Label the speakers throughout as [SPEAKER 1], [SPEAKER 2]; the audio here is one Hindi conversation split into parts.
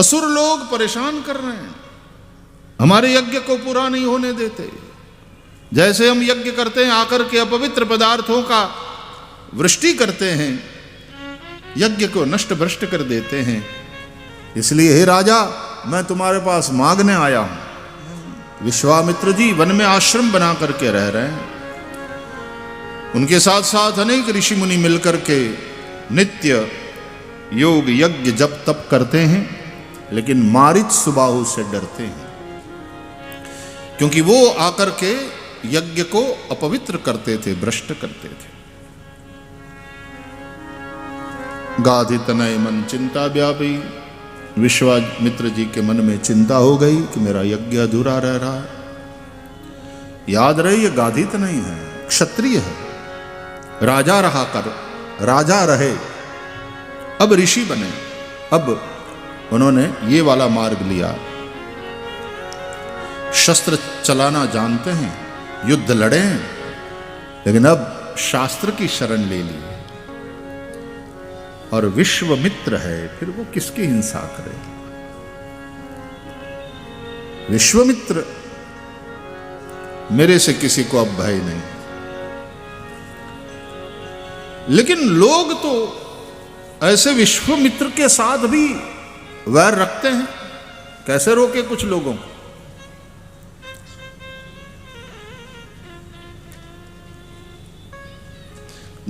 [SPEAKER 1] असुर लोग परेशान कर रहे हैं, हमारे यज्ञ को पूरा नहीं होने देते। जैसे हम यज्ञ करते हैं आकर के अपवित्र पदार्थों का वृष्टि करते हैं, यज्ञ को नष्ट भ्रष्ट कर देते हैं। इसलिए हे राजा, मैं तुम्हारे पास मांगने आया हूं। विश्वामित्र जी वन में आश्रम बना करके रह रहे हैं, उनके साथ साथ अनेक ऋषि मुनि मिलकर के नित्य योग यज्ञ जप तप करते हैं, लेकिन मारीच सुबाहु से डरते हैं, क्योंकि वो आकर के यज्ञ को अपवित्र करते थे, भ्रष्ट करते थे। गाधि तनय मन चिंता व्यापी, विश्वामित्र जी के मन में चिंता हो गई कि मेरा यज्ञ अधूरा रह रहा है। याद रहे ये गाधित नहीं है, क्षत्रिय है, राजा रहा कर, राजा रहे, अब ऋषि बने। अब उन्होंने ये वाला मार्ग लिया, शस्त्र चलाना जानते हैं, युद्ध लड़े, लेकिन अब शास्त्र की शरण ले ली। और विश्वामित्र है, फिर वो किसकी हिंसा करे। विश्वामित्र, मेरे से किसी को अब भय नहीं। लेकिन लोग तो ऐसे विश्वामित्र के साथ भी वैर रखते हैं, कैसे रोके कुछ लोगों को।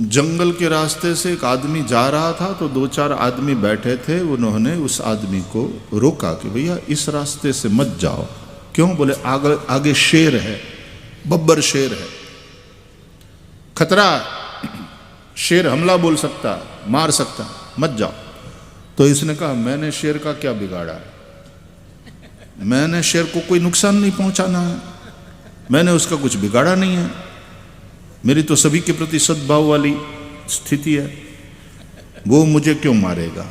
[SPEAKER 1] जंगल के रास्ते से एक आदमी जा रहा था, तो दो चार आदमी बैठे थे, उन्होंने उस आदमी को रोका कि भैया इस रास्ते से मत जाओ। क्यों? बोले आगे आगे शेर है, बब्बर शेर है, खतरा, शेर हमला बोल सकता, मार सकता, मत जाओ। तो इसने कहा मैंने शेर का क्या बिगाड़ा है, मैंने शेर को कोई नुकसान नहीं पहुंचाना है, मैंने उसका कुछ बिगाड़ा नहीं है, मेरी तो सभी के प्रति सद्भाव वाली स्थिति है, वो मुझे क्यों मारेगा,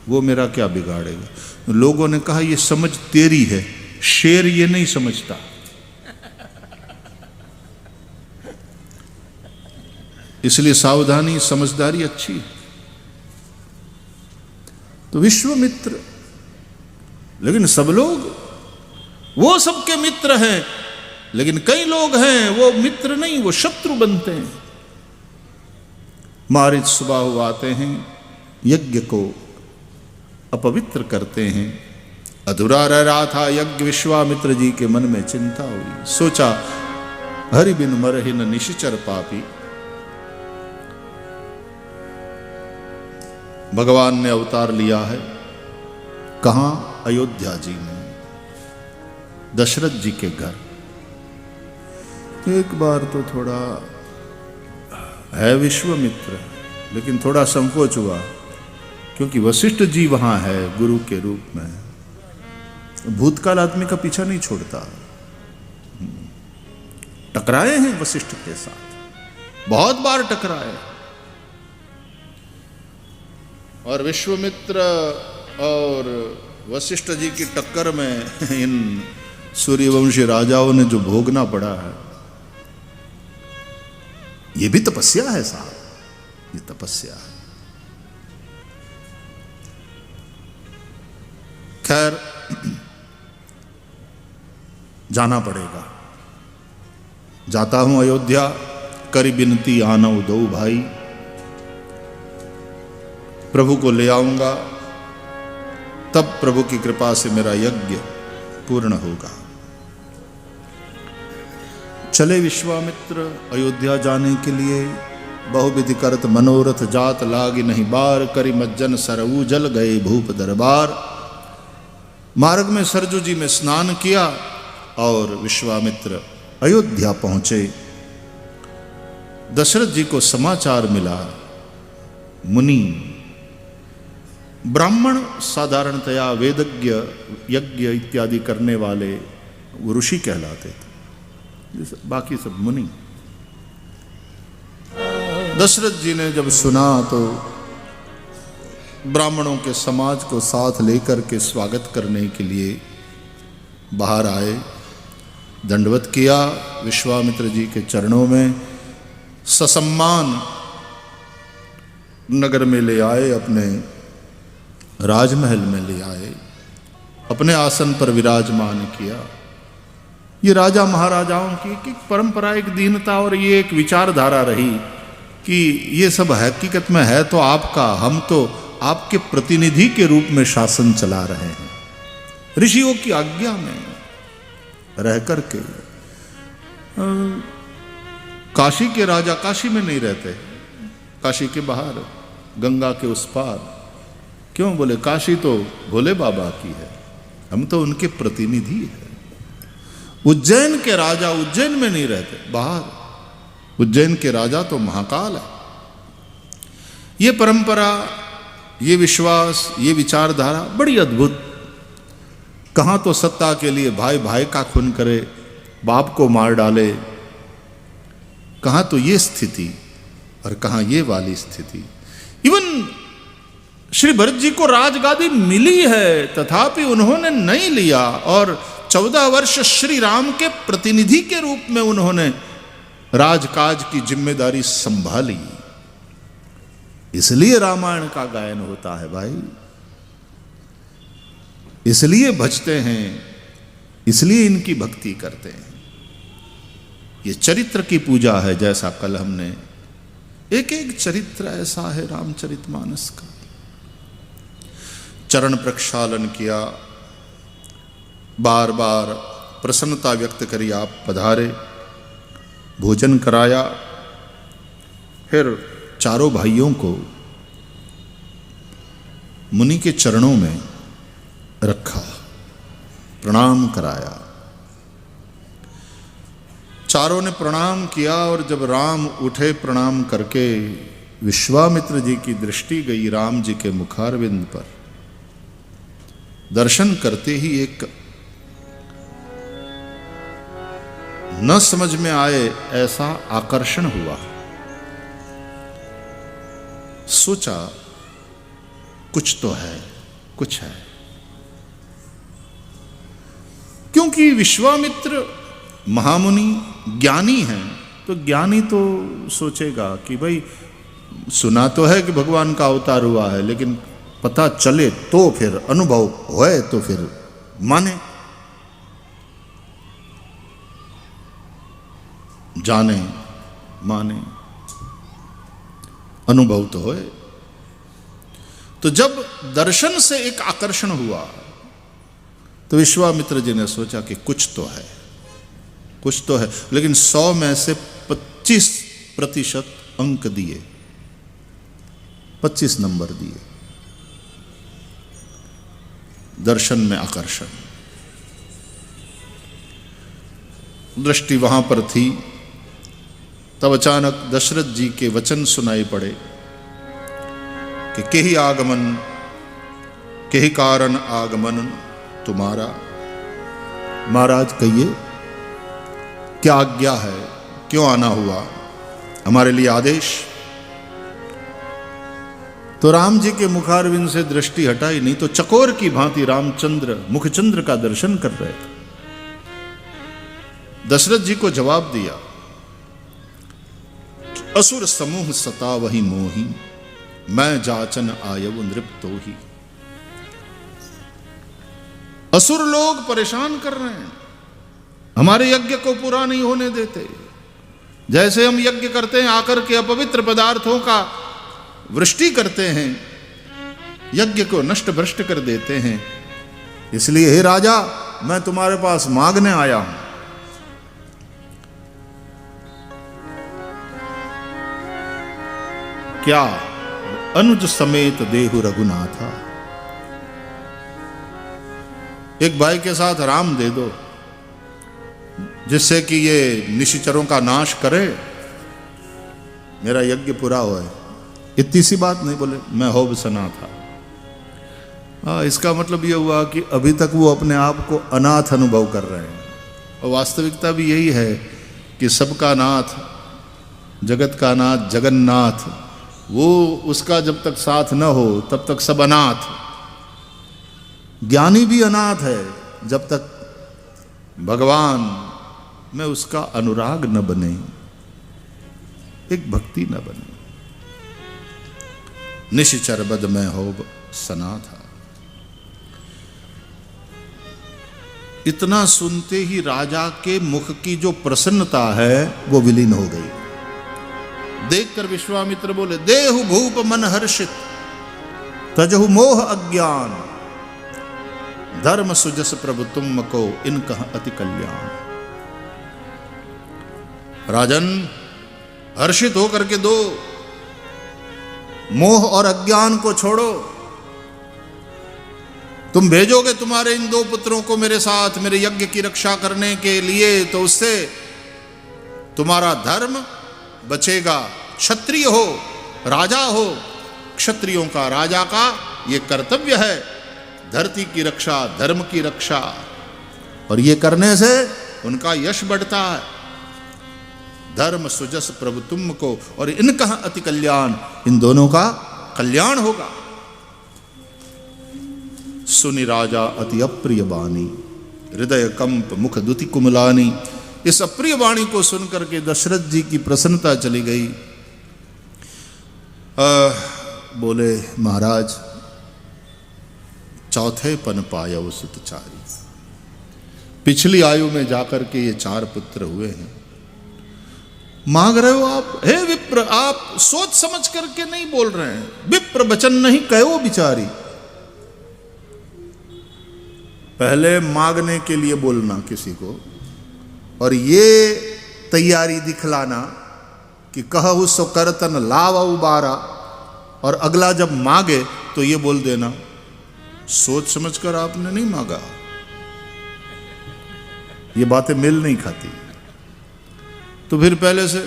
[SPEAKER 1] वो मेरा क्या बिगाड़ेगा। लोगों ने कहा ये समझ तेरी है, शेर ये नहीं समझता। इसलिए सावधानी समझदारी अच्छी है। तो विश्वामित्र, लेकिन सब लोग वो सबके मित्र हैं, लेकिन कई लोग हैं वो मित्र नहीं, वो शत्रु बनते हैं। मारीच सुबाहु आते हैं, यज्ञ को अपवित्र करते हैं। अधूरा रह रहा था यज्ञ, विश्वामित्र जी के मन में चिंता हुई। सोचा हरि बिन मरहि न निशिचर पापी। भगवान ने अवतार लिया है, कहां? अयोध्या जी में, दशरथ जी के घर। एक बार तो थोड़ा है विश्वामित्र, लेकिन थोड़ा संकोच हुआ, क्योंकि वशिष्ठ जी वहां है गुरु के रूप में। भूतकाल आदमी का पीछा नहीं छोड़ता। टकराए हैं वशिष्ठ के साथ, बहुत बार टकराए। और विश्वामित्र और वशिष्ठ जी की टक्कर में इन सूर्यवंशी राजाओं ने जो भोगना पड़ा है, ये भी तपस्या है साहब, ये तपस्या है। खैर जाना पड़ेगा, जाता हूं अयोध्या, करी बिनती आनऊ दो भाई, प्रभु को ले आऊंगा, तब प्रभु की कृपा से मेरा यज्ञ पूर्ण होगा। चले विश्वामित्र अयोध्या जाने के लिए। बहुविधि करत मनोरथ जात लागी नहीं बार, करी मज्जन सरऊ जल गए भूप दरबार। मार्ग में सरजू जी में स्नान किया और विश्वामित्र अयोध्या पहुंचे। दशरथ जी को समाचार मिला, मुनि ब्राह्मण साधारणतया वेदज्ञ यज्ञ इत्यादि करने वाले वो ऋषि कहलाते थे, बाकी सब मुनि। दशरथ जी ने जब सुना तो ब्राह्मणों के समाज को साथ लेकर के स्वागत करने के लिए बाहर आए, दंडवत किया, विश्वामित्र जी के चरणों में ससम्मान नगर में ले आए, अपने राजमहल में ले आए अपने आसन पर विराजमान किया। ये राजा महाराजाओं की परंपरा, एक दीनता और ये एक विचारधारा रही कि ये सब हकीकत में है तो आपका, हम तो आपके प्रतिनिधि के रूप में शासन चला रहे हैं, ऋषियों की आज्ञा में रह करके। काशी के राजा काशी में नहीं रहते, काशी के बाहर, गंगा के उस पार। क्यों? बोले काशी तो भोले बाबा की है, हम तो उनके प्रतिनिधि हैं। उज्जैन के राजा उज्जैन में नहीं रहते, बाहर। उज्जैन के राजा तो महाकाल है। ये परंपरा, ये विश्वास, ये विचारधारा बड़ी अद्भुत। कहां तो सत्ता के लिए भाई भाई का खून करे, बाप को मार डाले, कहां तो ये स्थिति और कहां ये वाली स्थिति। इवन श्री भरत जी को राजगादी मिली है, तथापि उन्होंने नहीं लिया और 14 वर्ष श्री राम के प्रतिनिधि के रूप में उन्होंने राजकाज की जिम्मेदारी संभाली। इसलिए रामायण का गायन होता है भाई, इसलिए भजते हैं, इसलिए इनकी भक्ति करते हैं। ये चरित्र की पूजा है। जैसा कल हमने एक एक चरित्र ऐसा है रामचरितमानस का, चरण प्रक्षालन किया, बार बार प्रसन्नता व्यक्त करी, आप पधारे, भोजन कराया, फिर चारों भाइयों को मुनि के चरणों में रखा, प्रणाम कराया। चारों ने प्रणाम किया और जब राम उठे प्रणाम करके, विश्वामित्र जी की दृष्टि गई राम जी के मुखारविंद पर। दर्शन करते ही एक न समझ में आए ऐसा आकर्षण हुआ। सोचा कुछ तो है, कुछ है। क्योंकि विश्वामित्र महामुनि ज्ञानी हैं, तो ज्ञानी तो सोचेगा कि भाई सुना तो है कि भगवान का अवतार हुआ है, लेकिन पता चले तो फिर, अनुभव होए तो फिर माने, जाने माने, अनुभव तो होए। तो जब दर्शन से एक आकर्षण हुआ तो विश्वामित्र जी ने सोचा कि कुछ तो है, कुछ तो है। लेकिन 100 में से 25% अंक दिए, 25 नंबर दिए दर्शन में आकर्षण। दृष्टि वहां पर थी, तब अचानक दशरथ जी के वचन सुनाई पड़े कि केहि आगमन, केहि कारण आगमन तुम्हारा। महाराज कहिए क्या आज्ञा है, क्यों आना हुआ, हमारे लिए आदेश। तो राम जी के मुखारविंद से दृष्टि हटाई नहीं तो चकोर की भांति रामचंद्र मुखचंद्र का दर्शन कर रहे थे। दशरथ जी को जवाब दिया, असुर समूह सता वही मोही, मैं जाचन आयव नृप्तो ही। असुर लोग परेशान कर रहे हैं, हमारे यज्ञ को पूरा नहीं होने देते। जैसे हम यज्ञ करते हैं, आकर के अपवित्र पदार्थों का वृष्टि करते हैं, यज्ञ को नष्ट भ्रष्ट कर देते हैं। इसलिए हे राजा, मैं तुम्हारे पास मांगने आया हूं। क्या? अनुज समेत देहु रघुनाथा। एक भाई के साथ राम दे दो, जिससे कि ये निशिचरों का नाश करे, मेरा यज्ञ पूरा हो। इतनी सी बात नहीं, बोले मैं होब सना था। इसका मतलब ये हुआ कि अभी तक वो अपने आप को अनाथ अनुभव कर रहे हैं। और वास्तविकता भी यही है कि सबका नाथ, जगत का नाथ जगन्नाथ, वो उसका जब तक साथ न हो तब तक सब अनाथ। ज्ञानी भी अनाथ है जब तक भगवान में उसका अनुराग न बने, एक भक्ति न बने। निशिचर बद में होब सना था। इतना सुनते ही राजा के मुख की जो प्रसन्नता है वो विलीन हो गई। देखकर विश्वामित्र बोले, देहु भूप मन हर्षित, तजहु मोह अज्ञान, धर्म सुजस प्रभु तुम को इनका अति कल्याण। राजन, हर्षित होकर के दो, मोह और अज्ञान को छोड़ो। तुम भेजोगे तुम्हारे इन दो पुत्रों को मेरे साथ मेरे यज्ञ की रक्षा करने के लिए, तो उससे तुम्हारा धर्म बचेगा। क्षत्रिय हो, राजा हो, क्षत्रियों का, राजा का ये कर्तव्य है, धरती की रक्षा, धर्म की रक्षा, और ये करने से उनका यश बढ़ता है। धर्म सुजस प्रभु तुम को और इनका अति कल्याण, इन दोनों का कल्याण होगा। सुनि राजा अति अप्रिय वाणी, हृदय कंप मुख दुति कुमलानी। इस अप्रिय वाणी को सुनकर के दशरथ जी की प्रसन्नता चली गई। बोले, महाराज चौथे पन पायौ सुतचारी, पिछली आयु में जाकर के ये 4 पुत्र हुए हैं। मांग रहे हो आप, हे विप्र, आप सोच समझ करके नहीं बोल रहे हैं। विप्र वचन नहीं कहो बिचारी। पहले मांगने के लिए बोलना किसी को, और ये तैयारी दिखलाना कि कहु सो करतन लावउ बारा, और अगला जब मांगे तो ये बोल देना सोच समझकर आपने नहीं मांगा। ये बातें मेल नहीं खाती। तो फिर पहले से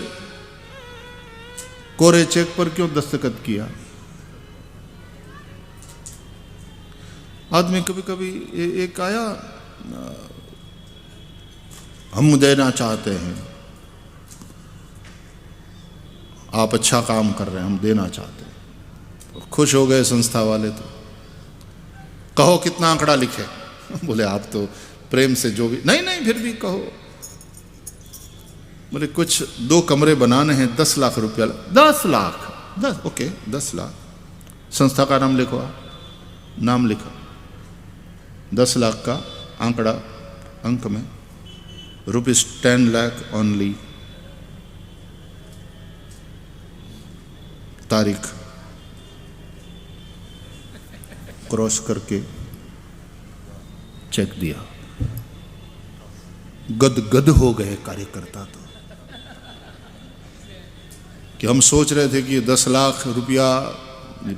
[SPEAKER 1] कोरे चेक पर क्यों दस्तखत किया? आदमी कभी कभी एक आया, हम देना चाहते हैं, आप अच्छा काम कर रहे हैं, हम देना चाहते हैं। तो खुश हो गए संस्था वाले। तो कहो कितना आंकड़ा लिखे? बोले आप तो प्रेम से जो भी, नहीं फिर भी कहो। बोले कुछ 2 कमरे बनाने हैं, 10 लाख रुपया। 10 लाख? 10 ओके, 10 लाख। संस्था का नाम लिखो। नाम लिखा, 10 लाख का आंकड़ा, अंक में ₹10 लाख ओनली। तारीख क्रॉस करके चेक दिया। गदगद हो गए कार्यकर्ता तो, कि हम सोच रहे थे कि 10 लाख रुपया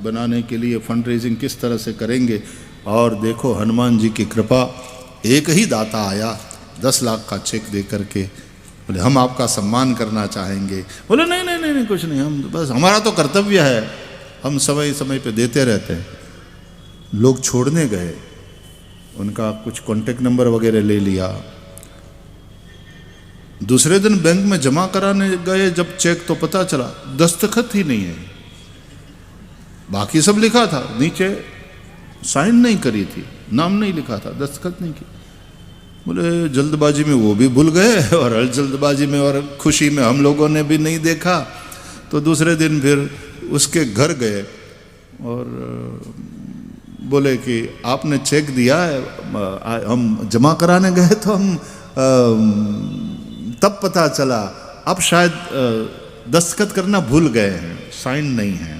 [SPEAKER 1] बनाने के लिए फंड रेजिंग किस तरह से करेंगे, और देखो हनुमान जी की कृपा, एक ही दाता आया 10 लाख का चेक दे करके। बोले हम आपका सम्मान करना चाहेंगे। बोले नहीं कुछ नहीं, हम बस, हमारा तो कर्तव्य है, हम समय समय पे देते रहते हैं। लोग छोड़ने गए, उनका कुछ कॉन्टेक्ट नंबर वगैरह ले लिया। दूसरे दिन बैंक में जमा कराने गए जब चेक, तो पता चला दस्तखत ही नहीं है। बाकी सब लिखा था, नीचे साइन नहीं करी थी, नाम नहीं लिखा था, दस्तखत नहीं की। बोले जल्दबाजी में वो भी भूल गए, और जल्दबाजी में और खुशी में हम लोगों ने भी नहीं देखा। तो दूसरे दिन फिर उसके घर गए और बोले कि आपने चेक दिया है? हम जमा कराने गए तो हम तब पता चला, अब शायद दस्तखत करना भूल गए हैं, साइन नहीं है,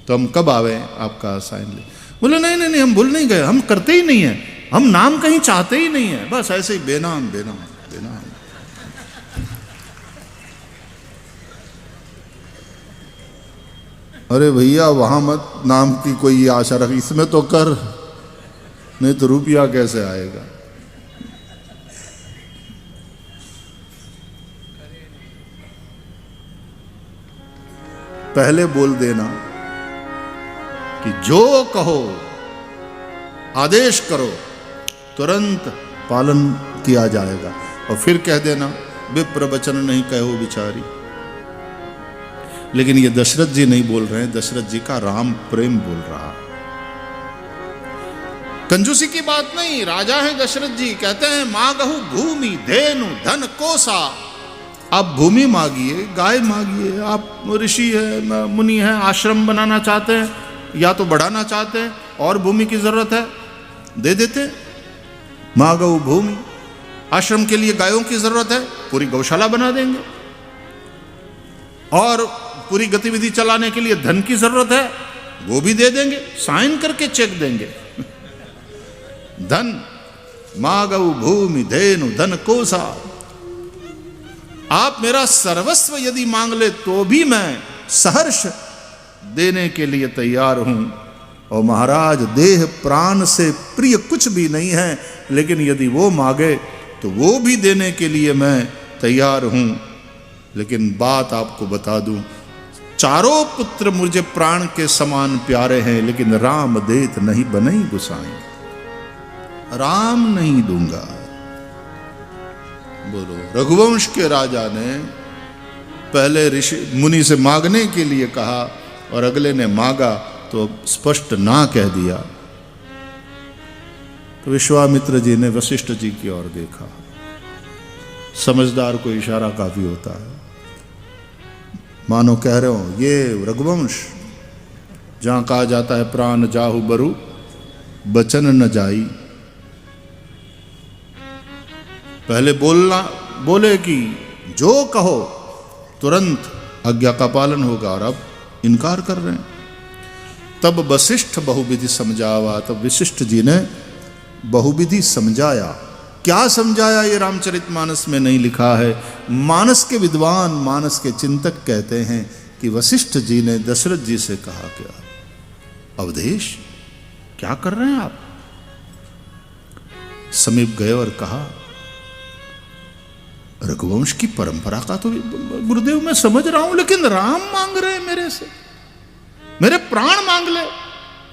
[SPEAKER 1] तो हम कब आवे आपका साइन ले? बोले नहीं हम भूल नहीं गए, हम करते ही नहीं है, हम नाम कहीं चाहते ही नहीं है, बस ऐसे ही बेनाम। अरे भैया वहां मत नाम की कोई आशा रख, इसमें तो कर, नहीं तो रुपया कैसे आएगा? पहले बोल देना कि जो कहो, आदेश करो, तुरंत पालन किया जाएगा। और फिर कह देना विप्र वचन नहीं कहो बिचारी। लेकिन ये दशरथ जी नहीं बोल रहे हैं, दशरथ जी का राम प्रेम बोल रहा। कंजूसी की बात नहीं, राजा है दशरथ जी, कहते हैं मांगहु भूमि धेनु धन कोसा। आप भूमि मांगिए, गाय मांगिए, आप ऋषि है, मुनि है, आश्रम बनाना चाहते हैं या तो बढ़ाना चाहते हैं और भूमि की जरूरत है, दे देते। माँ गौ भूमि, आश्रम के लिए गायों की जरूरत है, पूरी गौशाला बना देंगे। और पूरी गतिविधि चलाने के लिए धन की जरूरत है, वो भी दे देंगे, साइन करके चेक देंगे। धन, माँ गौ भूमि धेनु धन कोसा, आप मेरा सर्वस्व यदि मांग ले तो भी मैं सहर्ष देने के लिए तैयार हूं। और महाराज, देह प्राण से प्रिय कुछ भी नहीं है, लेकिन यदि वो मांगे तो वो भी देने के लिए मैं तैयार हूं। लेकिन बात आपको बता दूं, चारों पुत्र मुझे प्राण के समान प्यारे हैं, लेकिन राम देत नहीं बनई गुसाई, राम नहीं दूंगा। बोलो, रघुवंश के राजा ने पहले ऋषि मुनि से मांगने के लिए कहा और अगले ने मांगा तो स्पष्ट ना कह दिया। तो विश्वामित्र जी ने वशिष्ठ जी की ओर देखा। समझदार को इशारा काफी होता है। मानो कह रहे हो, ये रघुवंश जहां कहा जाता है प्राण जाहु बरु बचन न जाई, पहले बोले कि जो कहो तुरंत आज्ञा का पालन होगा, और अब इनकार कर रहे हैं। तब वशिष्ठ बहुविधि समझावा, तब वशिष्ठ जी ने बहुविधि समझाया। क्या समझाया ये रामचरितमानस में नहीं लिखा है। मानस के विद्वान, मानस के चिंतक कहते हैं कि वशिष्ठ जी ने दशरथ जी से कहा, क्या अवधेश क्या कर रहे हैं आप। समीप गए और कहा, रघुवंश की परंपरा का तो गुरुदेव मैं समझ रहा हूं, लेकिन राम मांग रहे हैं मेरे से, मेरे प्राण मांग ले,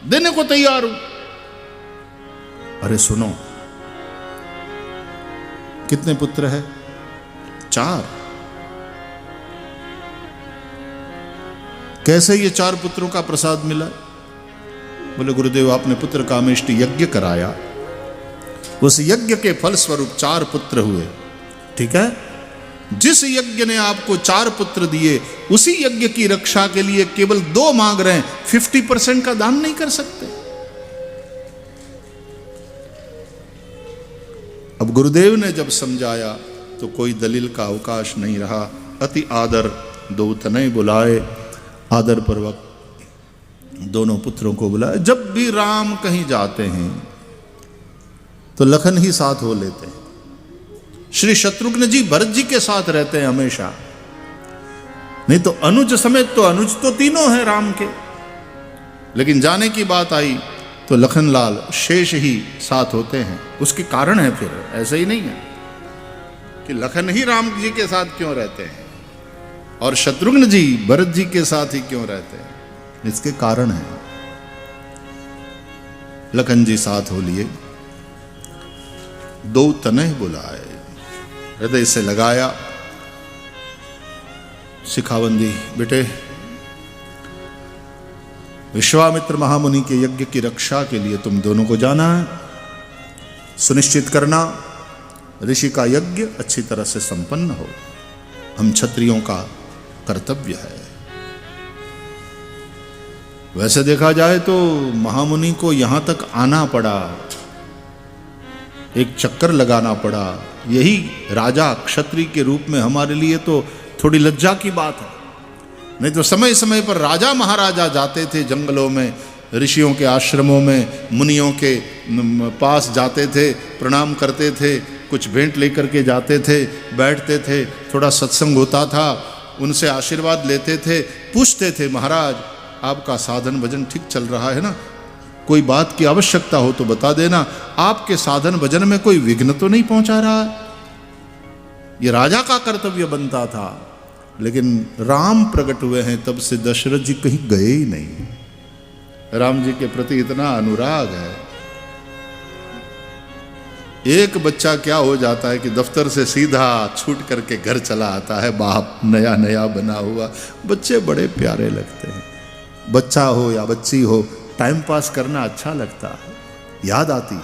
[SPEAKER 1] देने को तैयार हूं। अरे सुनो, कितने पुत्र है? 4। कैसे ये 4 पुत्रों का प्रसाद मिला? बोले गुरुदेव, आपने पुत्र कामेष्टि यज्ञ कराया, उस यज्ञ के फल स्वरूप 4 पुत्र हुए। ठीक है, जिस यज्ञ ने आपको 4 पुत्र दिए, उसी यज्ञ की रक्षा के लिए केवल 2 मांग रहे हैं, 50% का दान नहीं कर सकते। अब गुरुदेव ने जब समझाया तो कोई दलील का अवकाश नहीं रहा। अति आदर दो तनय बुलाए, आदर पूर्वक दोनों पुत्रों को बुलाया। जब भी राम कहीं जाते हैं तो लखन ही साथ हो लेते हैं। श्री शत्रुघ्न जी भरत जी के साथ रहते हैं हमेशा, नहीं तो अनुज समेत, तो अनुज तो तीनों हैं राम के, लेकिन जाने की बात आई तो लखनलाल शेष ही साथ होते हैं। उसके कारण है, फिर ऐसे ही नहीं है कि लखन ही राम जी के साथ क्यों रहते हैं और शत्रुघ्न जी भरत जी के साथ ही क्यों रहते हैं। इसके कारण है। लखन जी साथ हो लिए, 2 तनय बुलाए, हृदय से लगाया, शिखाबंदी, बेटे विश्वामित्र महामुनि के यज्ञ की रक्षा के लिए तुम दोनों को जाना है। सुनिश्चित करना ऋषि का यज्ञ अच्छी तरह से संपन्न हो, हम क्षत्रियों का कर्तव्य है। वैसे देखा जाए तो महामुनि को यहां तक आना पड़ा, एक चक्कर लगाना पड़ा। यही राजा क्षत्रिय के रूप में हमारे लिए तो थोड़ी लज्जा की बात है। नहीं तो समय समय पर राजा महाराजा जाते थे जंगलों में, ऋषियों के आश्रमों में, मुनियों के पास जाते थे, प्रणाम करते थे, कुछ भेंट लेकर के जाते थे, बैठते थे, थोड़ा सत्संग होता था, उनसे आशीर्वाद लेते थे, पूछते थे महाराज आपका साधन भजन ठीक चल रहा है ना, कोई बात की आवश्यकता हो तो बता देना, आपके साधन भजन में कोई विघ्न तो नहीं पहुंचा रहा। ये राजा का कर्तव्य बनता था। लेकिन राम प्रकट हुए हैं तब से दशरथ जी कहीं गए ही नहीं। राम जी के प्रति इतना अनुराग है। एक बच्चा क्या हो जाता है कि दफ्तर से सीधा छूट करके घर चला आता है, बाप नया नया बना हुआ। बच्चे बड़े प्यारे लगते हैं, बच्चा हो या बच्ची हो, टाइम पास करना अच्छा लगता है, याद आती।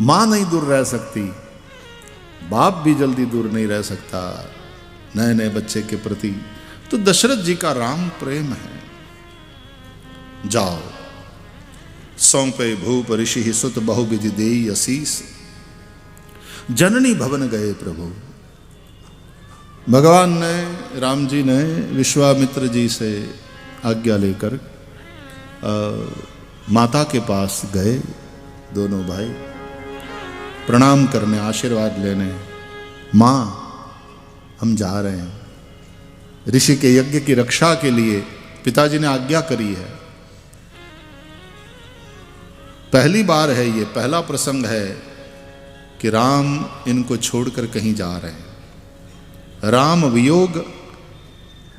[SPEAKER 1] मां नहीं दूर रह सकती, बाप भी जल्दी दूर नहीं रह सकता नए नए बच्चे के प्रति। तो दशरथ जी का राम प्रेम है। जाओ सौंपे भूप ऋषि सुत बहुविधि देई असीस, जननी भवन गए प्रभु। भगवान ने, राम जी ने विश्वामित्र जी से आज्ञा लेकर माता के पास गए। दोनों भाई प्रणाम करने, आशीर्वाद लेने, माँ हम जा रहे हैं ऋषि के यज्ञ की रक्षा के लिए, पिताजी ने आज्ञा करी है। पहली बार है ये, पहला प्रसंग है कि राम इनको छोड़कर कहीं जा रहे हैं। राम वियोग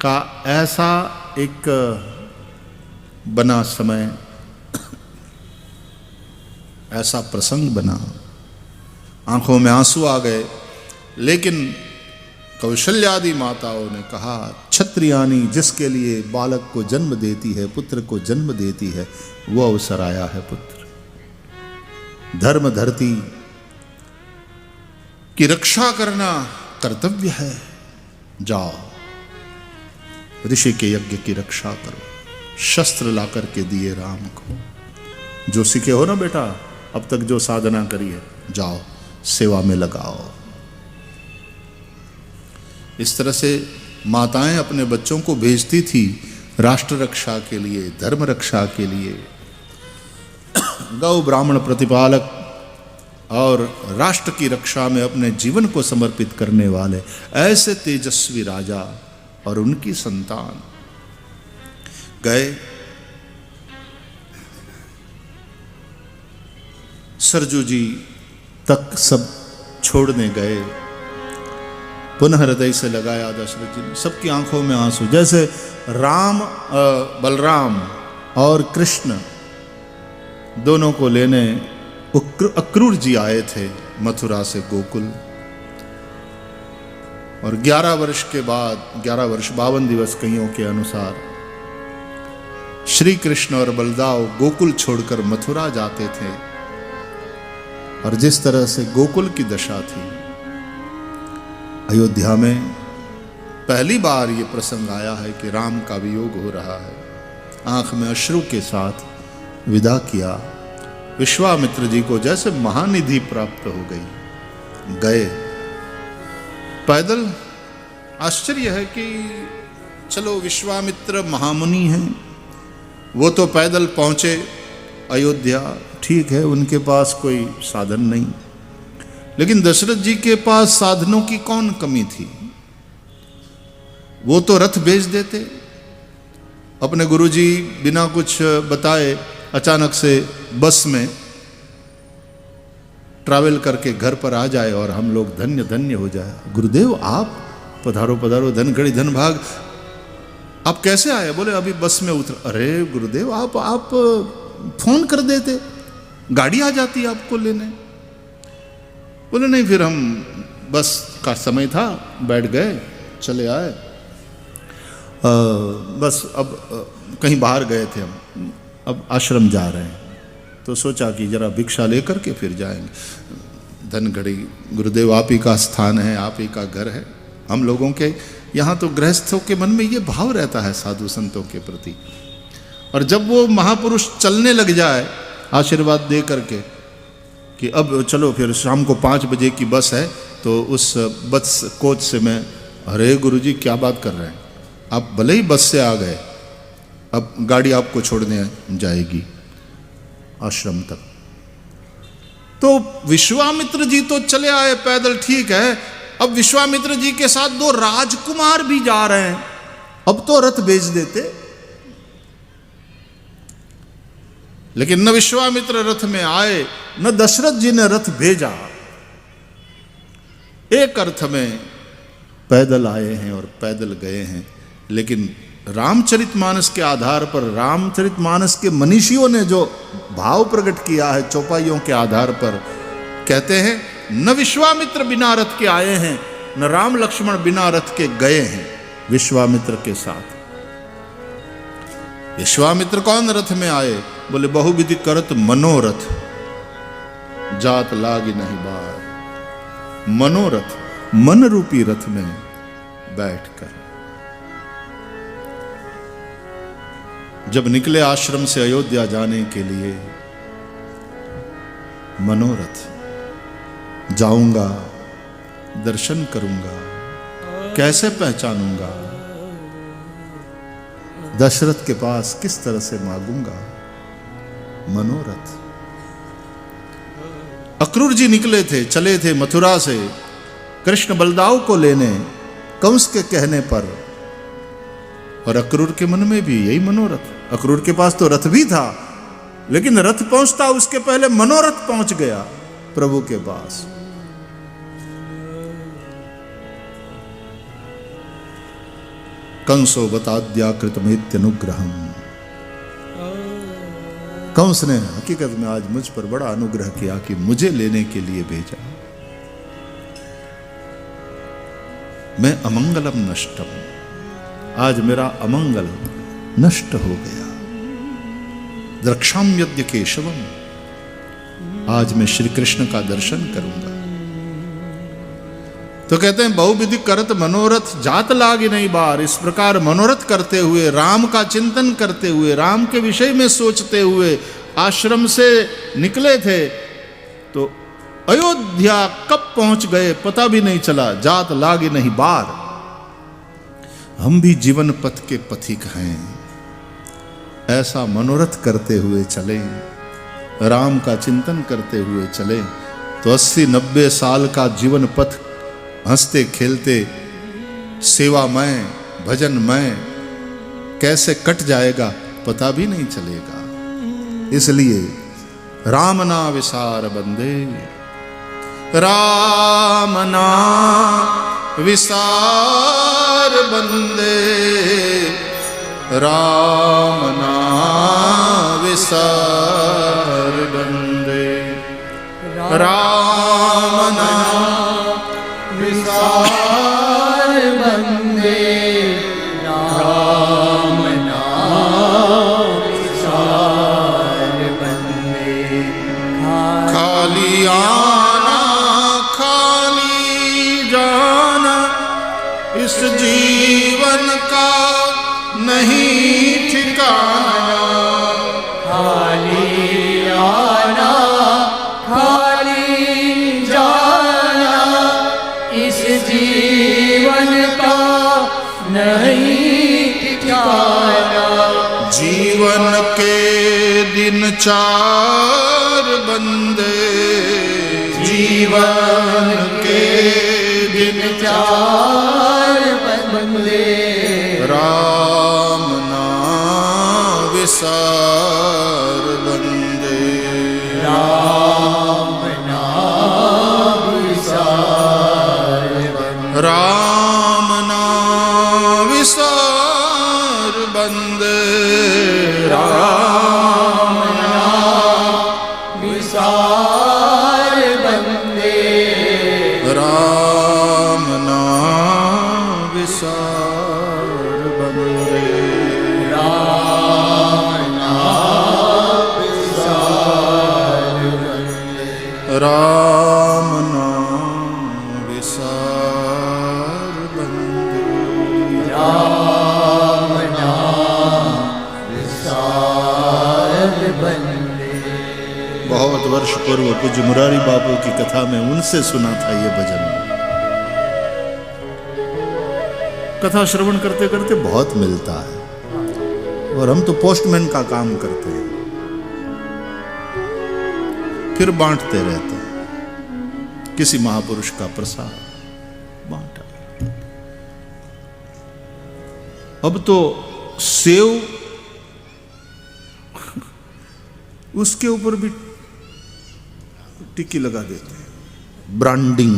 [SPEAKER 1] का ऐसा एक बना समय, ऐसा प्रसंग बना, आंखों में आंसू आ गए। लेकिन कौशल्यादि माताओं ने कहा, क्षत्रियानी जिसके लिए बालक को जन्म देती है, पुत्र को जन्म देती है, वो अवसर आया है पुत्र। धर्म धरती की रक्षा करना कर्तव्य है। जाओ ऋषि के यज्ञ की रक्षा करो। शस्त्र ला करके दिए राम को। जो सीखे हो ना बेटा, अब तक जो साधना करी है, जाओ सेवा में लगाओ। इस तरह से माताएं अपने बच्चों को भेजती थी राष्ट्र रक्षा के लिए, धर्म रक्षा के लिए। गौ ब्राह्मण प्रतिपालक और राष्ट्र की रक्षा में अपने जीवन को समर्पित करने वाले ऐसे तेजस्वी राजा और उनकी संतान गए। सरजू जी तक सब छोड़ने गए। पुनः हृदय से लगाया दशरथ जी ने। सबकी आंखों में आंसू, जैसे राम बलराम और कृष्ण दोनों को लेने अक्रूर जी आए थे मथुरा से गोकुल। और 11 वर्ष के बाद, 11 वर्ष 52 दिवस कईयों के अनुसार, श्री कृष्ण और बलदाव गोकुल छोड़कर मथुरा जाते थे। और जिस तरह से गोकुल की दशा थी, अयोध्या में पहली बार ये प्रसंग आया है कि राम का वियोग हो रहा है। आंख में अश्रु के साथ विदा किया। विश्वामित्र जी को जैसे महानिधि प्राप्त हो गई। गए पैदल। आश्चर्य है कि चलो विश्वामित्र महामुनि हैं, वो तो पैदल पहुंचे अयोध्या, ठीक है, उनके पास कोई साधन नहीं। लेकिन दशरथ जी के पास साधनों की कौन कमी थी? वो तो रथ भेज देते। अपने गुरुजी बिना कुछ बताए अचानक से बस में ट्रैवल करके घर पर आ जाए और हम लोग धन्य धन्य हो जाए। गुरुदेव आप पधारो पधारो, धन घड़ी धन भाग, आप कैसे आए? बोले अभी बस में उतर। अरे गुरुदेव आप फोन कर देते, गाड़ी आ जाती आपको लेने। बोले नहीं, फिर हम बस का समय था, बैठ गए, चले आए। बस अब कहीं बाहर गए थे हम, अब आश्रम जा रहे हैं, तो सोचा कि जरा भिक्षा लेकर के फिर जाएंगे। धन घड़ी गुरुदेव आप ही का स्थान है, आप ही का घर है। हम लोगों के यहाँ तो गृहस्थों के मन में ये भाव रहता है साधु संतों के प्रति। और जब वो महापुरुष चलने लग जाए आशीर्वाद दे करके कि अब चलो फिर शाम को 5 बजे की बस है, तो उस बस कोच से मैं, अरे गुरुजी क्या बात कर रहे हैं, आप भले ही बस से आ गए, अब गाड़ी आपको छोड़ने जाएगी आश्रम तक। तो विश्वामित्र जी तो चले आए पैदल, ठीक है, अब विश्वामित्र जी के साथ 2 राजकुमार भी जा रहे हैं। अब तो रथ भेज देते, लेकिन न विश्वामित्र रथ में आए, न दशरथ जी ने रथ भेजा। एक अर्थ में पैदल आए हैं और पैदल गए हैं। लेकिन रामचरितमानस के आधार पर, रामचरितमानस के मनीषियों ने जो भाव प्रकट किया है चौपाइयों के आधार पर, कहते हैं न विश्वामित्र बिना रथ के आए हैं, न राम लक्ष्मण बिना रथ के गए हैं विश्वामित्र के साथ। विश्वामित्र कौन रथ में आए? बोले बहुविधि करत मनोरथ, जात लागी नहीं बार। मनोरथ, मन रूपी रथ में बैठकर जब निकले आश्रम से अयोध्या जाने के लिए, मनोरथ। जाऊंगा, दर्शन करूंगा, कैसे पहचानूंगा, दशरथ के पास किस तरह से मांगूंगा, मनोरथ। अक्रूर जी निकले थे, चले थे मथुरा से कृष्ण बलदाऊ को लेने कंस के कहने पर, और अक्रूर के मन में भी यही मनोरथ। अक्रूर के पास तो रथ भी था, लेकिन रथ पहुंचता उसके पहले मनोरथ पहुंच गया प्रभु के पास। कंसो बताद्याकृतमेत्यनुग्रहम। कंस ने हकीकत में आज मुझ पर बड़ा अनुग्रह किया कि मुझे लेने के लिए भेजा। मैं अमंगलम नष्टम, आज मेरा अमंगल नष्ट हो गया। द्रक्षाम यद्य केशवम, आज मैं श्री कृष्ण का दर्शन करूंगा। तो कहते हैं बहुविधि करत मनोरथ जात लागे नहीं बार। इस प्रकार मनोरथ करते हुए, राम का चिंतन करते हुए, राम के विषय में सोचते हुए आश्रम से निकले थे, तो अयोध्या कब पहुंच गए पता भी नहीं चला। जात लागे नहीं बार। हम भी जीवन पथ के पथिक हैं, ऐसा मनोरथ करते हुए चले, राम का चिंतन करते हुए चले, तो 80-90 साल का जीवन पथ हंसते खेलते सेवामय भजनमय कैसे कट जाएगा पता भी नहीं चलेगा। इसलिए राम ना विसार बंदे, राम ना विसार बंदे, राम ना विसार बंदे, राम ना विसार बंदे, राम नाम विसार बंदे। खाली आना खाली जाना, इस जीवन का नहीं ठिकाना। खाली आना खाली जाना, इस जीवन का नहीं ठिकाना। जीवन के दिन 4 बंदे, जीवन के दिन 4 बंदे, राम नाम विसार बंदे, राम नाम विसार बंदे, राम नाम विसार बंदे, राम नाम विसार बंदे, राम नाम विसार बंदे, राम नाम विसार बंदे, राम नाम विसार बंदे, राम नाम विसार बंदे। बहुत वर्ष पूर्व पूज्य मुरारी बाबू की कथा में उनसे सुना था ये भजन। कथा श्रवण करते करते बहुत मिलता है, और हम तो पोस्टमैन का काम करते हैं, फिर बांटते रहते हैं। किसी महापुरुष का प्रसाद बांटा, अब तो सेव उसके ऊपर भी टिक्की लगा देते हैं। ब्रांडिंग,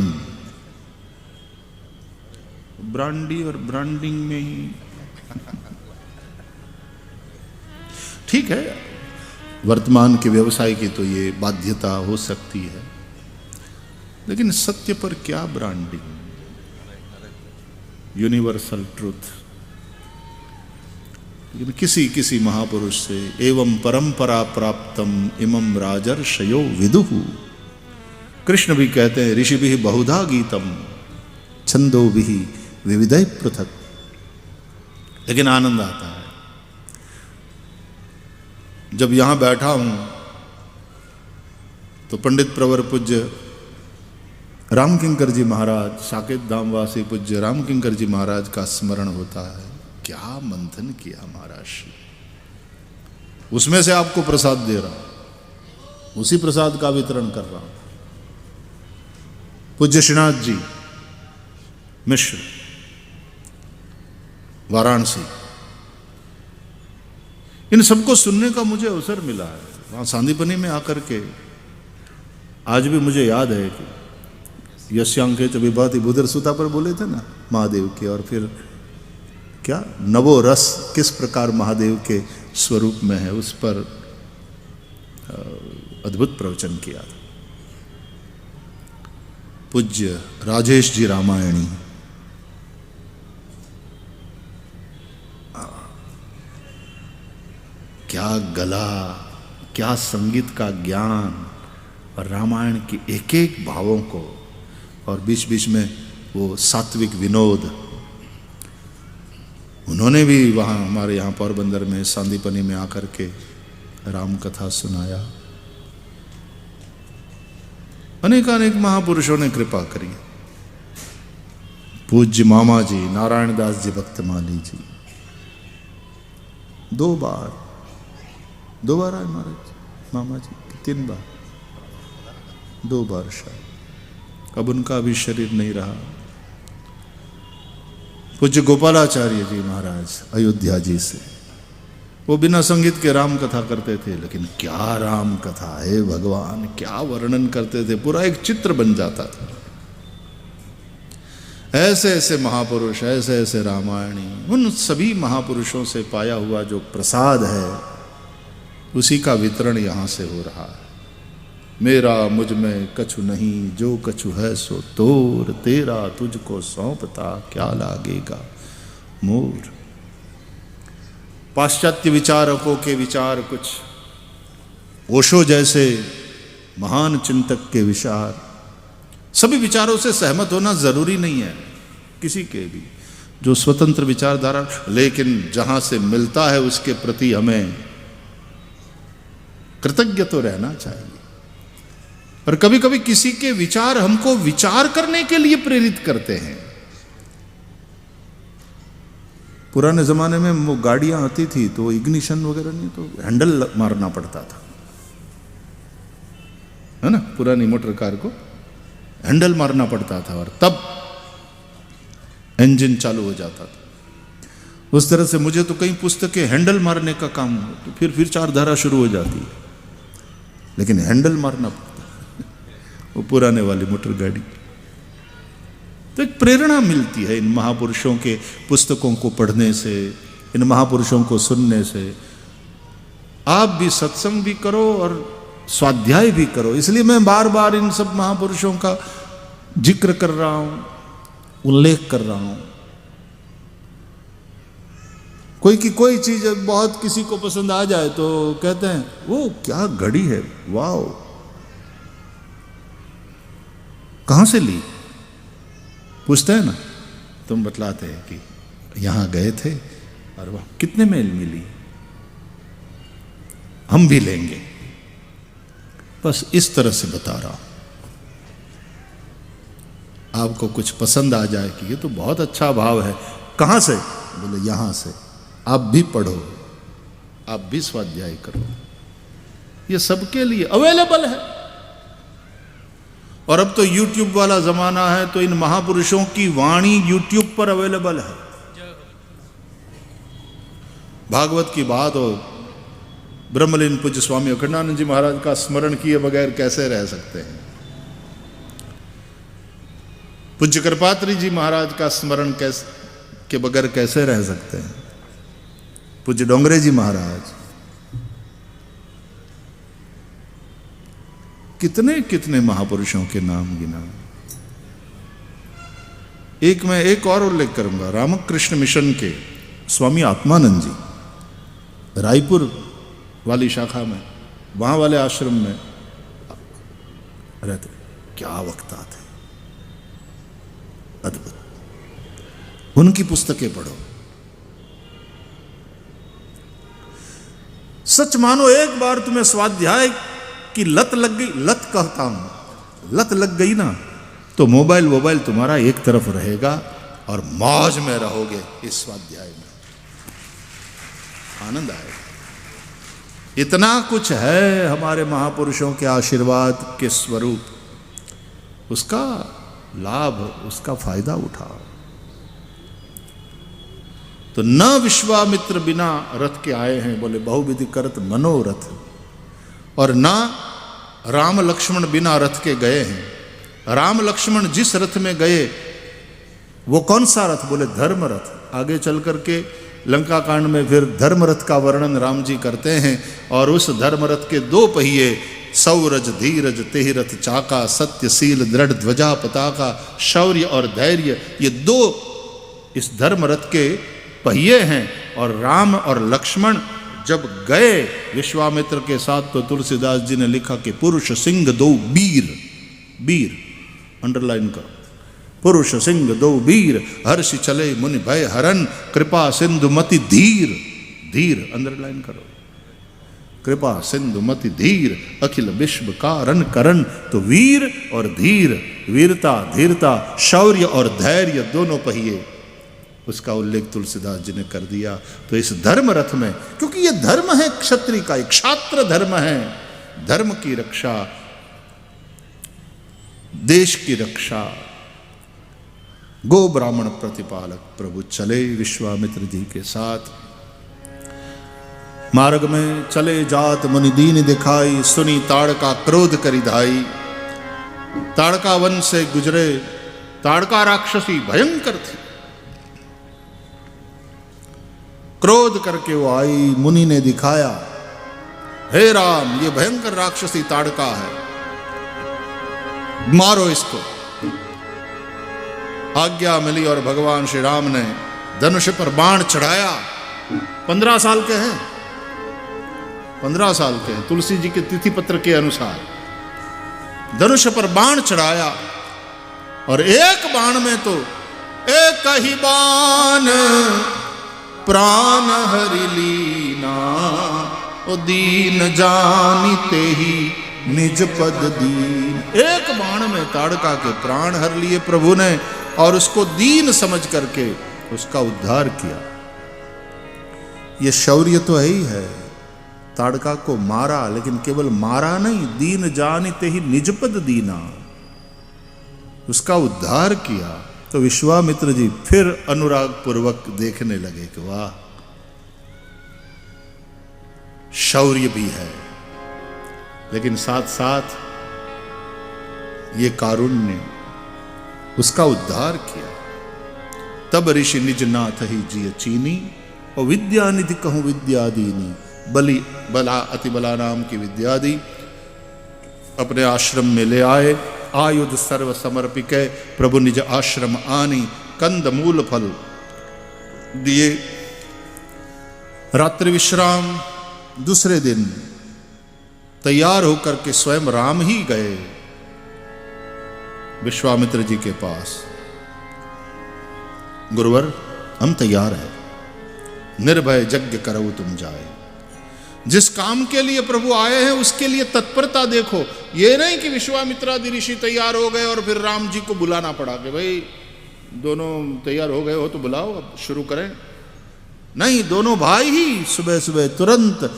[SPEAKER 1] ब्रांडी और ब्रांडिंग में ही ठीक है, वर्तमान के व्यवसाय की तो ये बाध्यता हो सकती है, लेकिन सत्य पर क्या ब्रांडिंग। Universal truth. लेकिन किसी महापुरुष से एवं परंपरा प्राप्तम इमं राजर्षयो विदुहु। कृष्ण भी कहते हैं ऋषि भी बहुधा गीतम छंदो भी विविधय पृथक। लेकिन आनंद आता है जब यहां बैठा हूं तो पंडित प्रवर पूज्य रामकिंकर जी महाराज, साकेत धामवासी पूज्य रामकिंकर जी महाराज का स्मरण होता है। क्या मंथन किया महाराज श्री, उसमें से आपको प्रसाद दे रहा हूं, उसी प्रसाद का वितरण कर रहा हूं। पूज्य श्रीनाथ जी मिश्र वाराणसी, इन सबको सुनने का मुझे अवसर मिला है वहां सांदीपनी में आकर के। आज भी मुझे याद है कि यश्यांके च विभाति बुधर सुता पर बोले थे ना महादेव के, और फिर क्या नवो रस किस प्रकार महादेव के स्वरूप में है, उस पर अद्भुत प्रवचन किया था। पूज्य राजेश जी रामायणी, क्या गला, क्या संगीत का ज्ञान, और रामायण की एक एक भावों को, और बीच बीच में वो सात्विक विनोद। उन्होंने भी वहाँ हमारे यहाँ पोरबंदर में सांदीपनी में आकर के राम कथा सुनाया। अनेकानेक महापुरुषों ने कृपा करी। पूज्य मामा जी नारायण दास जी भक्तमाली जी, दो बार आए महाराज मामा जी, 3 बार, 2 बार शायद, अब उनका भी शरीर नहीं रहा। पूज्य गोपालाचार्य जी महाराज अयोध्या जी से, वो बिना संगीत के राम कथा करते थे, लेकिन क्या राम कथा है भगवान, क्या वर्णन करते थे, पूरा एक चित्र बन जाता था। ऐसे ऐसे महापुरुष, ऐसे ऐसे रामायणी, उन सभी महापुरुषों से पाया हुआ जो प्रसाद है उसी का वितरण यहाँ से हो रहा है। मेरा मुझ में कछु नहीं, जो कछु है सो तोर, तेरा तुझको सौंपता क्या लागेगा मोर। पाश्चात्य विचारकों के विचार कुछ, ओशो जैसे महान चिंतक के विचार, सभी विचारों से सहमत होना जरूरी नहीं है किसी के भी, जो स्वतंत्र विचारधारा, लेकिन जहां से मिलता है उसके प्रति हमें कृतज्ञ तो रहना चाहिए। और कभी कभी किसी के विचार हमको विचार करने के लिए प्रेरित करते हैं। पुराने जमाने में वो गाड़ियां आती थी तो इग्निशन वगैरह नहीं, तो हैंडल मारना पड़ता था, है ना, पुरानी मोटर कार को हैंडल मारना पड़ता था और तब इंजन चालू हो जाता था। उस तरह से मुझे तो कई पुस्तकें हैंडल मारने का काम हो, तो फिर विचारधारा शुरू हो जाती है, लेकिन हैंडल मारना पड़ता वो पुराने वाली मोटर गाड़ी। तो एक प्रेरणा मिलती है इन महापुरुषों के पुस्तकों को पढ़ने से, इन महापुरुषों को सुनने से। आप भी सत्संग भी करो और स्वाध्याय भी करो। इसलिए मैं बार बार इन सब महापुरुषों का जिक्र कर रहा हूं, उल्लेख कर रहा हूं। कोई की कोई चीज बहुत किसी को पसंद आ जाए तो कहते हैं वो क्या घड़ी है, वाह, कहां से ली, पूछते हैं ना, तुम बतलाते हैं कि यहां गए थे और वह कितने में मिली, हम भी लेंगे। बस इस तरह से बता रहा हूं। आपको कुछ पसंद आ जाए कि ये तो बहुत अच्छा भाव है, कहां से, बोले यहां से। आप भी पढ़ो, आप भी स्वाध्याय करो, ये सबके लिए अवेलेबल है। और अब तो YouTube वाला जमाना है, तो इन महापुरुषों की वाणी YouTube पर अवेलेबल है। भागवत की बात हो, ब्रह्मलीन पूज्य स्वामी अखंडानंद जी महाराज का स्मरण किए बगैर कैसे रह सकते हैं। पूज्य कृपात्री जी महाराज का स्मरण के बगैर कैसे रह सकते हैं। पूज्य डोंगरे जी महाराज, कितने कितने महापुरुषों के नाम गिना। मैं एक और उल्लेख करूंगा, रामकृष्ण मिशन के स्वामी आत्मानंद जी, रायपुर वाली शाखा में, वहां वाले आश्रम में रहते, क्या वक्ता थे, अद्भुत। उनकी पुस्तकें पढ़ो। सच मानो, एक बार तुम्हें स्वाध्याय कि लत लग गई, लत कहता हूं, लत लग गई ना तो मोबाइल तुम्हारा एक तरफ रहेगा और मौज में रहोगे। इस स्वाध्याय में आनंद आएगा। इतना कुछ है हमारे महापुरुषों के आशीर्वाद के स्वरूप, उसका लाभ, उसका फायदा उठाओ। तो न विश्वामित्र बिना रथ के आए हैं, बोले बहुविधि करत मनोरथ, और न राम लक्ष्मण बिना रथ के गए हैं। राम लक्ष्मण जिस रथ में गए वो कौन सा रथ, बोले धर्म रथ। आगे चल करके लंका कांड में फिर धर्म रथ का वर्णन राम जी करते हैं, और उस धर्म रथ के दो पहिए, सौरज धीरज तेहि रथ चाका, सत्यशील दृढ़ ध्वजा पताका, शौर्य और धैर्य, ये दो इस धर्म रथ के पहिए हैं। और राम और लक्ष्मण जब गए विश्वामित्र के साथ, तो तुलसीदास जी ने लिखा कि पुरुष सिंह दो वीर, वीर अंडरलाइन करो, पुरुष सिंह दो वीर, हर्षि चले मुनि भय हरन, कृपा सिंधु मति धीर, धीर अंडरलाइन करो, कृपा सिंधु मति धीर, अखिल विश्व कारण करन। तो वीर और धीर, वीरता धीरता, शौर्य और धैर्य दोनों पहिए, उसका उल्लेख तुलसीदास जी ने कर दिया। तो इस धर्म रथ में, क्योंकि ये धर्म है क्षत्रिय का, एक क्षात्र धर्म है, धर्म की रक्षा, देश की रक्षा, गो ब्राह्मण प्रतिपालक प्रभु चले विश्वामित्र जी के साथ। मार्ग में चले जात मुनि दीन दिखाई, सुनी ताड़का क्रोध करी धाई। ताड़का वन से गुजरे, ताड़का राक्षसी भयंकर थी, क्रोध करके वो आई, मुनि ने दिखाया, हे राम ये भयंकर राक्षसी ताड़का है, मारो इसको। आज्ञा मिली और भगवान श्री राम ने धनुष पर बाण चढ़ाया। 15 साल के हैं, 15 साल के हैं तुलसी जी के तिथि पत्र के अनुसार। धनुष पर बाण चढ़ाया और एक बाण में तो एक ही बाण प्राण हरि लीना, ओ दीन जानिते ही निज पद दीन। एक बाण में ताड़का के प्राण हर लिए प्रभु ने, और उसको दीन समझ करके उसका उद्धार किया। ये शौर्य तो है ही है, ताड़का को मारा, लेकिन केवल मारा नहीं, दीन जानिते ही निज पद दीना, उसका उद्धार किया। तो विश्वामित्र जी फिर अनुराग पूर्वक देखने लगे कि वाह, शौर्य भी है, लेकिन साथ साथ ये कारुण्य, उसका उद्धार किया। तब ऋषि निज नाथ ही जिय चीनी, और विद्या निधि कहूं विद्या दीनी, बलि बला अति बला नाम की विद्या दी, अपने आश्रम में ले आए। आयुध सर्व समर्पिके प्रभु निज आश्रम आनी, कंद मूल फल दिए। रात्रि विश्राम, दूसरे दिन तैयार होकर के स्वयं राम ही गए विश्वामित्र जी के पास। गुरुवर हम तैयार हैं, निर्भय यज्ञ करो तुम जाए। जिस काम के लिए प्रभु आए हैं उसके लिए तत्परता देखो। ये नहीं कि विश्वामित्रादि ऋषि तैयार हो गए और फिर राम जी को बुलाना पड़ा कि भाई दोनों तैयार हो गए हो तो बुलाओ, अब शुरू करें। नहीं, दोनों भाई ही सुबह सुबह तुरंत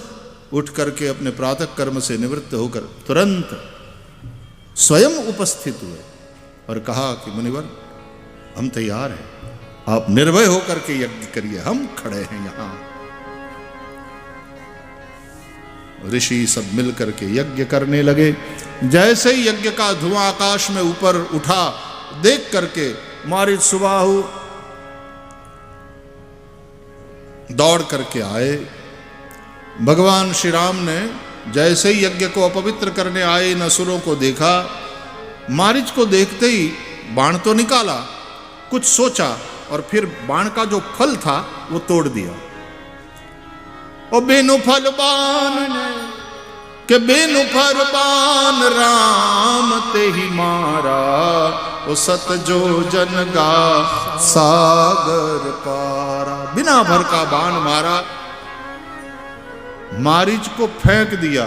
[SPEAKER 1] उठ करके अपने प्रातः कर्म से निवृत्त होकर तुरंत स्वयं उपस्थित हुए और कहा कि मुनिवर हम तैयार हैं, आप निर्भय होकर के यज्ञ करिए, हम खड़े हैं यहां। ऋषि सब मिलकर के यज्ञ करने लगे। जैसे ही यज्ञ का धुआं आकाश में ऊपर उठा, देख करके मारीच सुबाहु दौड़ करके आए। भगवान श्री राम ने जैसे ही यज्ञ को अपवित्र करने आए इन असुरों को देखा, मारीच को देखते ही बाण तो निकाला, कुछ सोचा और फिर बाण का जो फल था वो तोड़ दिया। ओ बेनु फल बान के बेनु फल बान राम ते ही मारा, ओ सत जो जन गा सागर पारा। बिना भर का बाण मारा, मारीच को फेंक दिया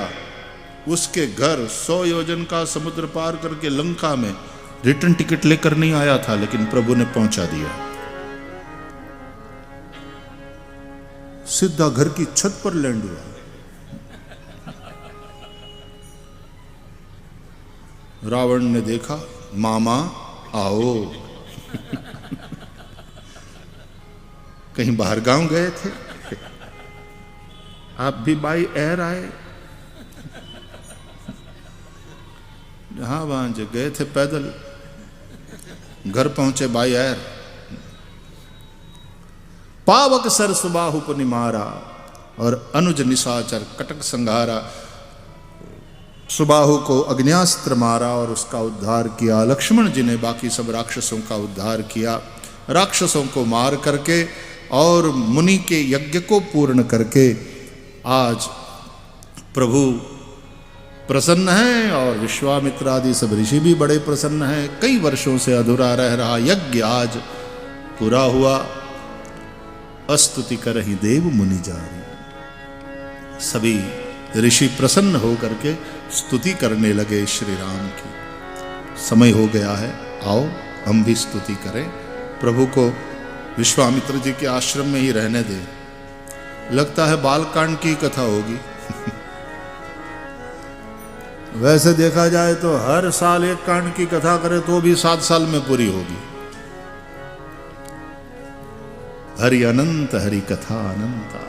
[SPEAKER 1] उसके घर 100 योजन का समुद्र पार करके लंका में रिटर्न टिकट लेकर नहीं आया था, लेकिन प्रभु ने पहुंचा दिया। सीधा घर की छत पर लैंड हुआ। रावण ने देखा, मामा आओ। कहीं बाहर गांव गए थे, आप भी बाई एयर आए? हाँ, वहां जो गए थे पैदल, घर पहुंचे by air. Pavak sir Subahu पुनि मारा और अनुज निशाचर कटक संघारा। सुबाहु को अग्न्यास्त्र मारा और उसका उद्धार किया। लक्ष्मण जी ने बाकी सब राक्षसों का उद्धार किया। राक्षसों को मार करके और मुनि के यज्ञ को पूर्ण करके आज प्रभु प्रसन्न हैं और विश्वामित्र आदि सब ऋषि भी बड़े प्रसन्न हैं। कई वर्षों से अधूरा रह रहा यज्ञ आज पूरा हुआ। अस्तुति करहि देव मुनि जारी। सभी ऋषि प्रसन्न होकर के स्तुति करने लगे श्री राम की। समय हो गया है, आओ हम भी स्तुति करें। प्रभु को विश्वामित्र जी के आश्रम में ही रहने दें। लगता है बालकांड की कथा होगी। वैसे देखा जाए तो हर साल एक कांड की कथा करे तो भी 7 साल में पूरी होगी। हरि अनंत हरि कथा अनंता।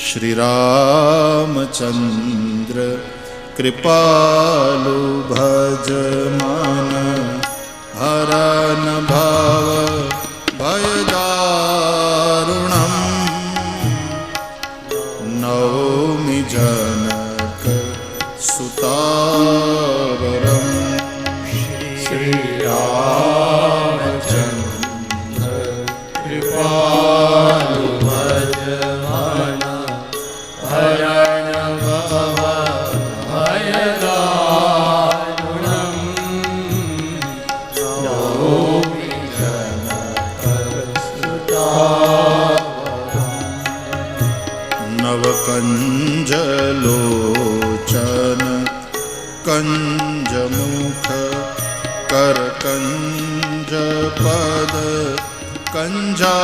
[SPEAKER 1] श्री रामचंद्र कृपालु भज मन हरन भव भय दारुणम। नौमि जनक सुतावरम। श्री रामचंद्र कृपालु भज मन हरण भव भय दारुणम। नौमि जनक सुतावरम। नवकंज लोचन कंज मुख कर कंज पद कंजारुणम।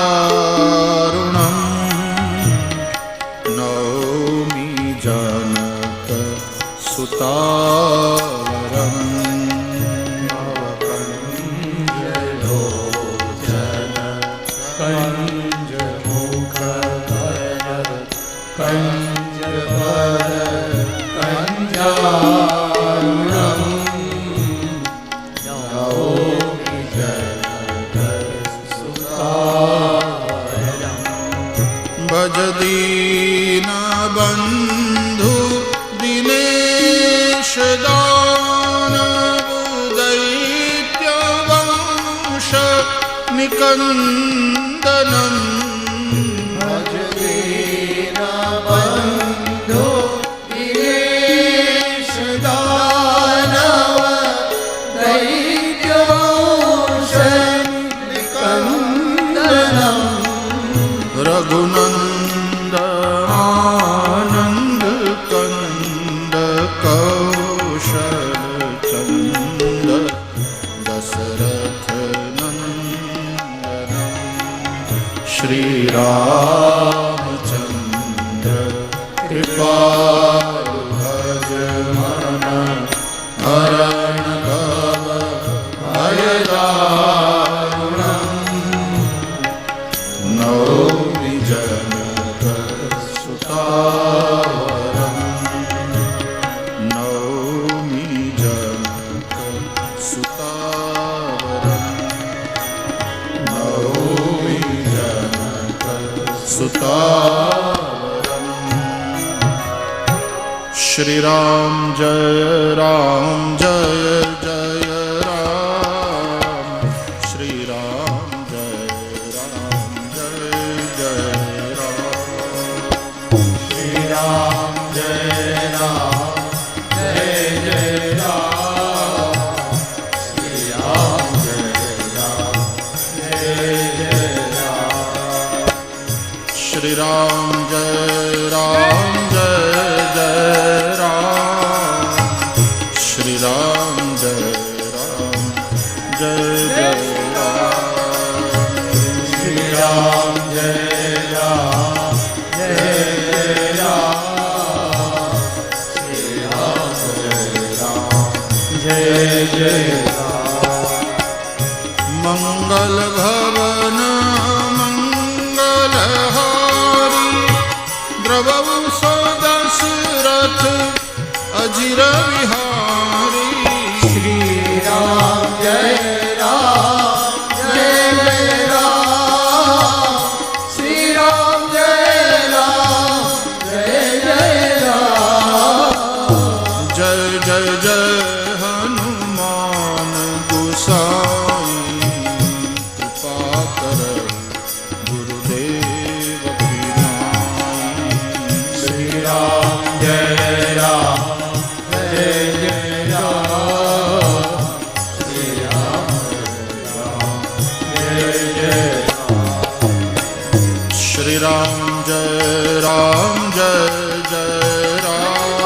[SPEAKER 1] नौमि जनक सुतावरम। नवकंज लोचन कंज मुख कर कंज पद कंजारुणम। नौमि जनक सुतावरम। भज दीन बंधु दिनेश दानव दैत्य वंश निकंदनम। भज दीन बंधु दिनेश दानव दैत्य वंश निकंदनम। रघुनंद आनंद कंद कौशल चंद दशरथ नंदन। श्री रामचंद्र कृपालु भज मन हरण भव भय दारुणम। नौमि जनक सुतावरम। नौमि जनक सुतावरम। नौमि जनक सुतावरम। श्री राम जय जय राम। श्री राम जय जय राम। श्री राम जय राम जय राम। श्री राम जय राम। श्री राम जय राम जय राम। राम जय जय राम। श्री राम जय राम जय राम। श्री राम जय राम जय जय राम। मंगल भवन मंगल हारी द्रवौ सो दशरथ अजिर विहारी।
[SPEAKER 2] श्री राम जय राम जय जय राम। श्री राम जय राम जय जय राम।
[SPEAKER 1] जय जय जय हनुमान गोसाई कृपा कर गुरुदेव की नाई।
[SPEAKER 2] श्री राम जय राम जय जय राम। श्री राम जय जय राम।
[SPEAKER 1] श्री राम जय राम जय जय राम।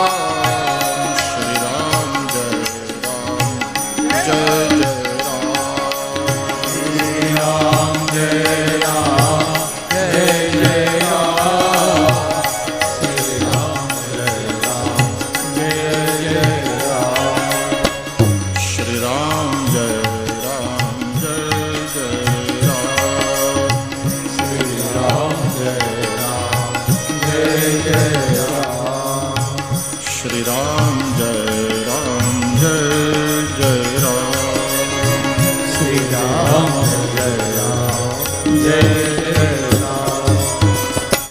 [SPEAKER 1] श्री राम जय राम जय जय राम।
[SPEAKER 2] श्री राम जय राम जय जय राम। श्री राम जय राम जय जय राम।
[SPEAKER 1] श्री राम जय राम जय जय राम।
[SPEAKER 2] श्री राम जय राम जय जय राम।
[SPEAKER 1] श्री राम